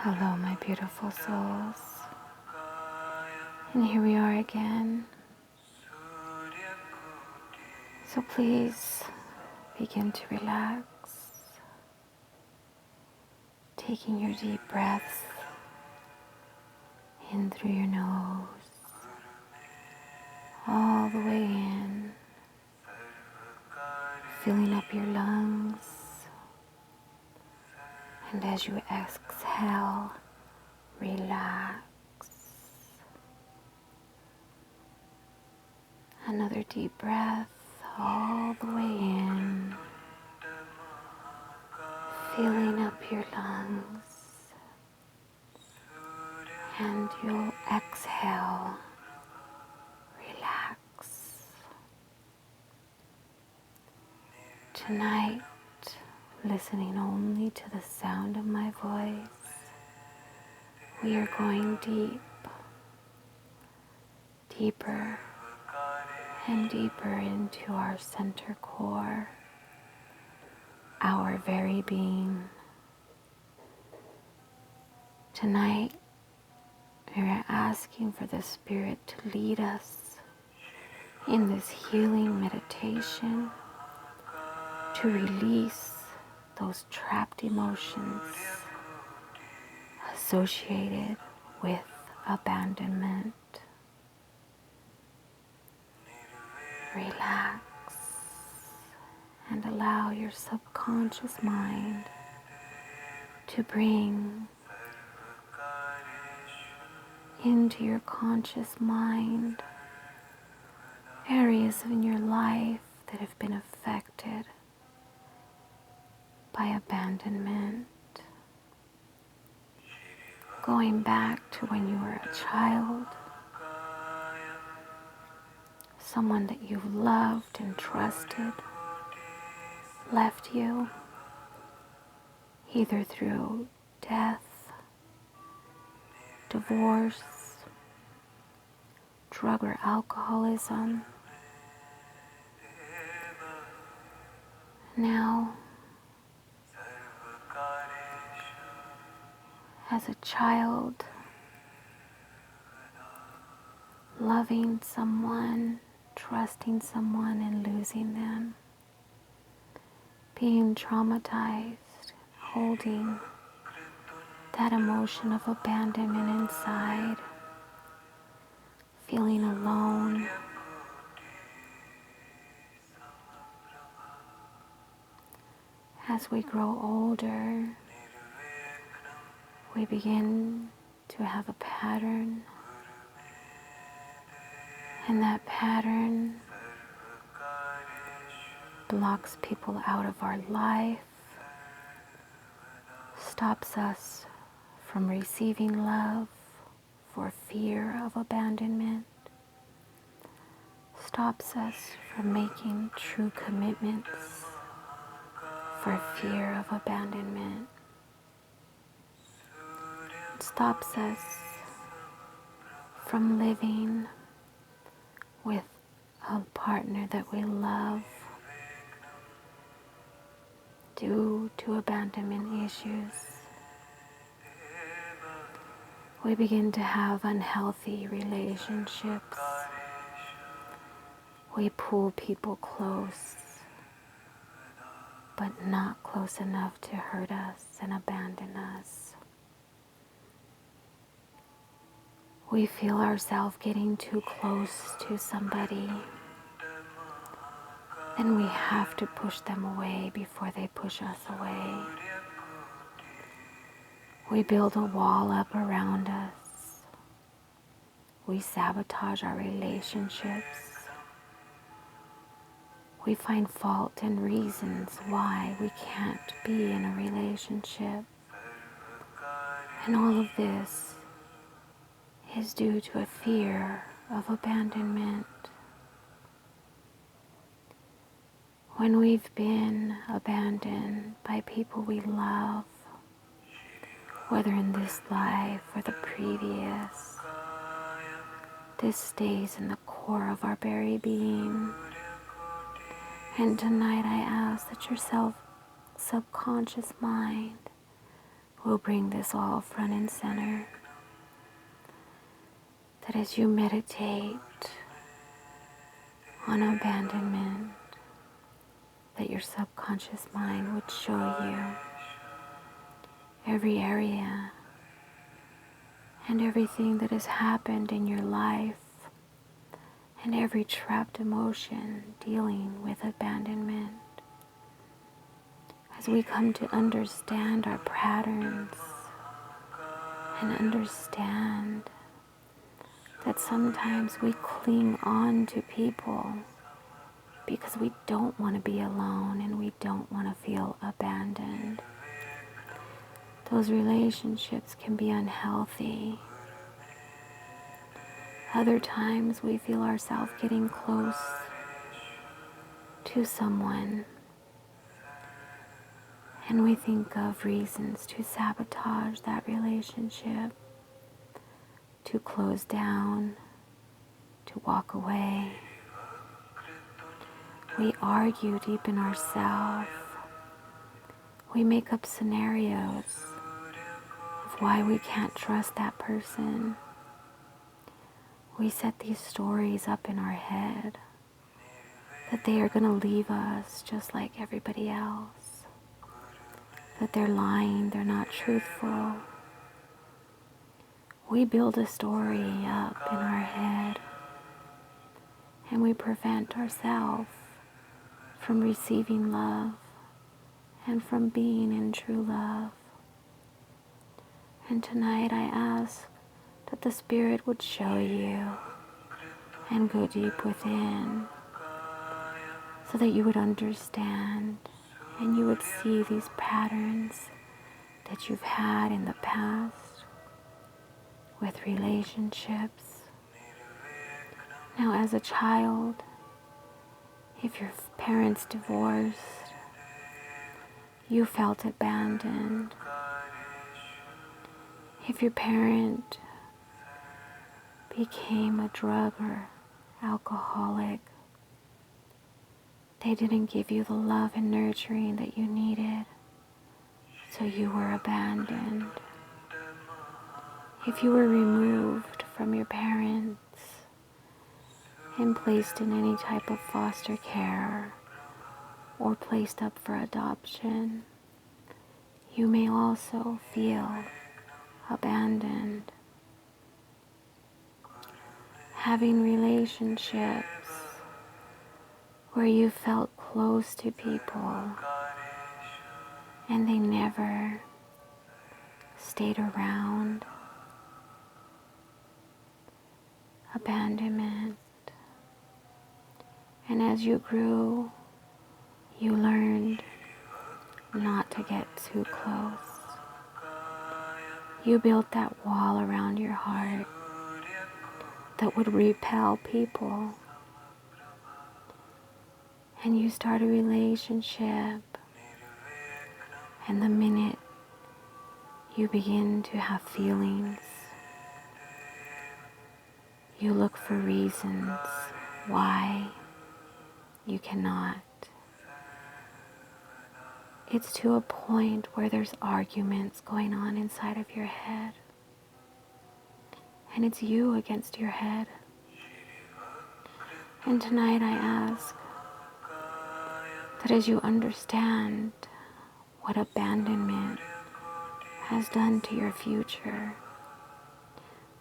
Hello, my beautiful souls. And here we are again. So please begin to relax, taking your deep breaths in through your nose, all the way in, filling up your lungs. And as you exhale, relax. Another deep breath all the way in, filling up your lungs. And you'll exhale, relax. Tonight, listening only to the sound of my voice, we are going deeper and deeper into our center core, our very being. Tonight, we are asking for the Spirit to lead us in this healing meditation to release those trapped emotions associated with abandonment. Relax and allow your subconscious mind to bring into your conscious mind areas in your life that have been affected by abandonment. Going back to when you were a child, someone that you loved and trusted left you, either through death, divorce, drug or alcoholism. Now, as a child, loving someone, trusting someone and losing them, being traumatized, holding that emotion of abandonment inside, feeling alone. As we grow older, we begin to have a pattern, and that pattern blocks people out of our life, stops us from receiving love for fear of abandonment, stops us from making true commitments for fear of abandonment, stops us from living with a partner that we love due to abandonment issues. We begin to have unhealthy relationships. We pull people close, but not close enough to hurt us and abandon us. We feel ourselves getting too close to somebody, and we have to push them away before they push us away. We build a wall up around us. We sabotage our relationships. We find fault and reasons why we can't be in a relationship. And all of this is due to a fear of abandonment. When we've been abandoned by people we love, whether in this life or the previous, this stays in the core of our very being. And tonight I ask that your subconscious mind we'll bring this all front and center. That as you meditate on abandonment, that your subconscious mind would show you every area and everything that has happened in your life and every trapped emotion dealing with abandonment. As we come to understand our patterns and understand that sometimes we cling on to people because we don't want to be alone and we don't want to feel abandoned. Those relationships can be unhealthy. Other times we feel ourselves getting close to someone and we think of reasons to sabotage that relationship, to close down, to walk away. We argue deep in ourselves. We make up scenarios of why we can't trust that person. We set these stories up in our head that they are going to leave us just like everybody else, that they're lying, they're not truthful. We build a story up in our head and we prevent ourselves from receiving love and from being in true love. And tonight I ask that the Spirit would show you and go deep within so that you would understand and you would see these patterns that you've had in the past with relationships. Now, as a child, if your parents divorced, you felt abandoned. If your parent became a drug or alcoholic, they didn't give you the love and nurturing that you needed, so you were abandoned. If you were removed from your parents and placed in any type of foster care or placed up for adoption, you may also feel abandoned. Having relationships where you felt close to people and they never stayed around. Abandonment. And as you grew, you learned not to get too close. You built that wall around your heart that would repel people. And you start a relationship, and the minute you begin to have feelings, you look for reasons why you cannot. It's to a point where there's arguments going on inside of your head. And it's you against your head. And tonight I ask that as you understand what abandonment has done to your future,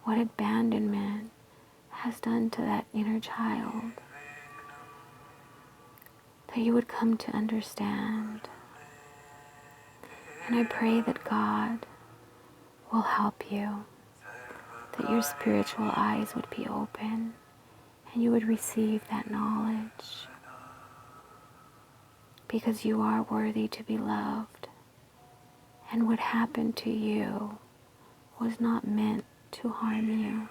what abandonment has done to that inner child, that you would come to understand. And I pray that God will help you, that your spiritual eyes would be open and you would receive that knowledge, because you are worthy to be loved, and what happened to you was not meant to harm you.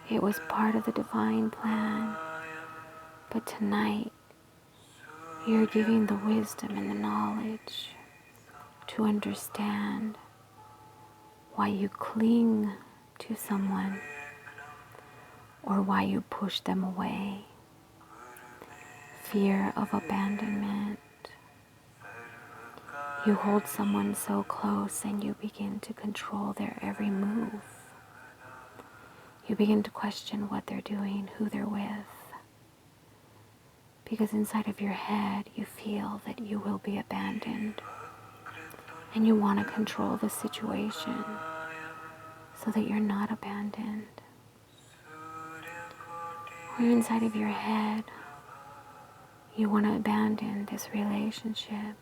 It was part of the divine plan, but tonight you're giving the wisdom and the knowledge to understand why you cling to someone or why you push them away. Fear of abandonment. You hold someone so close and you begin to control their every move. You begin to question what they're doing, who they're with. Because inside of your head, you feel that you will be abandoned. And you want to control the situation so that you're not abandoned. Or inside of your head, you want to abandon this relationship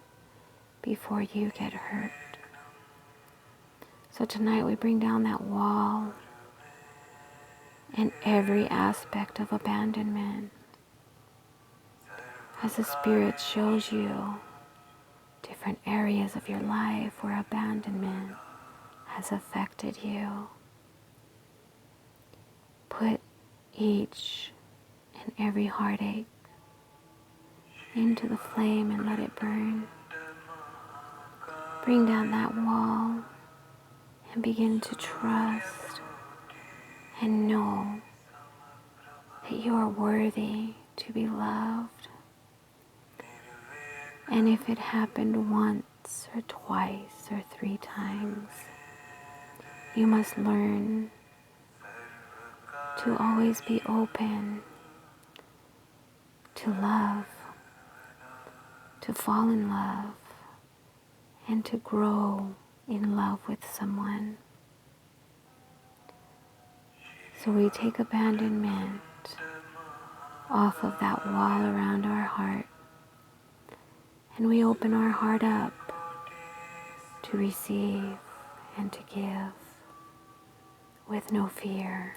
before you get hurt. So tonight we bring down that wall and every aspect of abandonment. As the Spirit shows you different areas of your life where abandonment has affected you, put each and every heartache into the flame and let it burn. Bring down that wall and begin to trust and know that you are worthy to be loved. And if it happened once or twice or 3 times, you must learn to always be open to love, to fall in love, and to grow in love with someone. So we take abandonment off of that wall around our heart, and we open our heart up to receive and to give with no fear.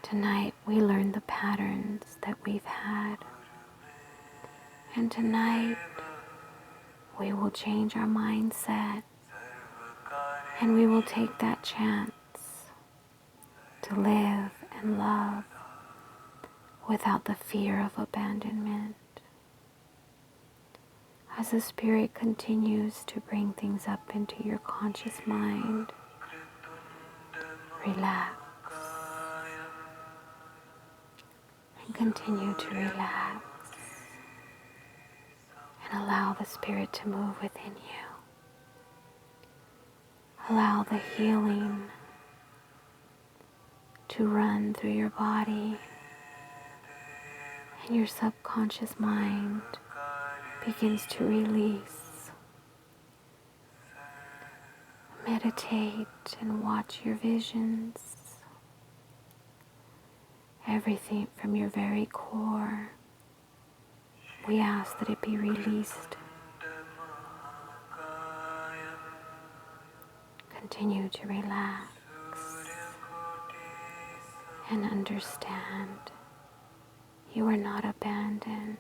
Tonight we learn the patterns that we've had, and tonight we will change our mindset and we will take that chance to live and love without the fear of abandonment. As the Spirit continues to bring things up into your conscious mind, relax and continue to relax and allow the Spirit to move within you. Allow the healing to run through your body, and your subconscious mind begins to release. Meditate and watch your visions. Everything from your very core, we ask that it be released. Continue to relax and understand you are not abandoned.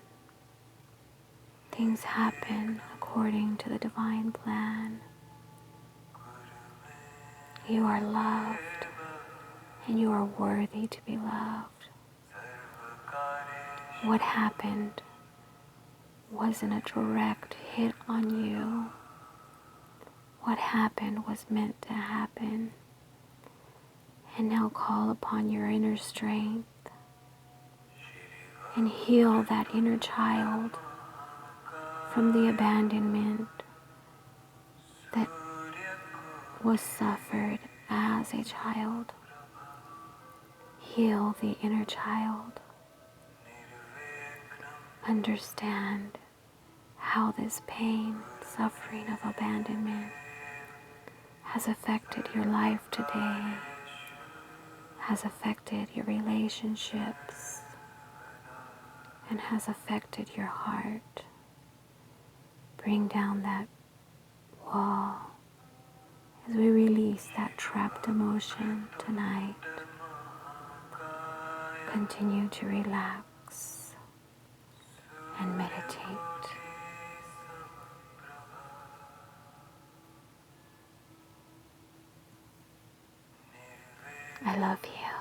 Things happen according to the divine plan. You are loved and you are worthy to be loved. What happened wasn't a direct hit on you. What happened was meant to happen. And now call upon your inner strength and heal that inner child from the abandonment that was suffered as a child. Heal the inner child. Understand how this pain, suffering of abandonment has affected your life today, has affected your relationships, and has affected your heart. Bring down that wall as we release that trapped emotion tonight. Continue to relax and meditate. I love you.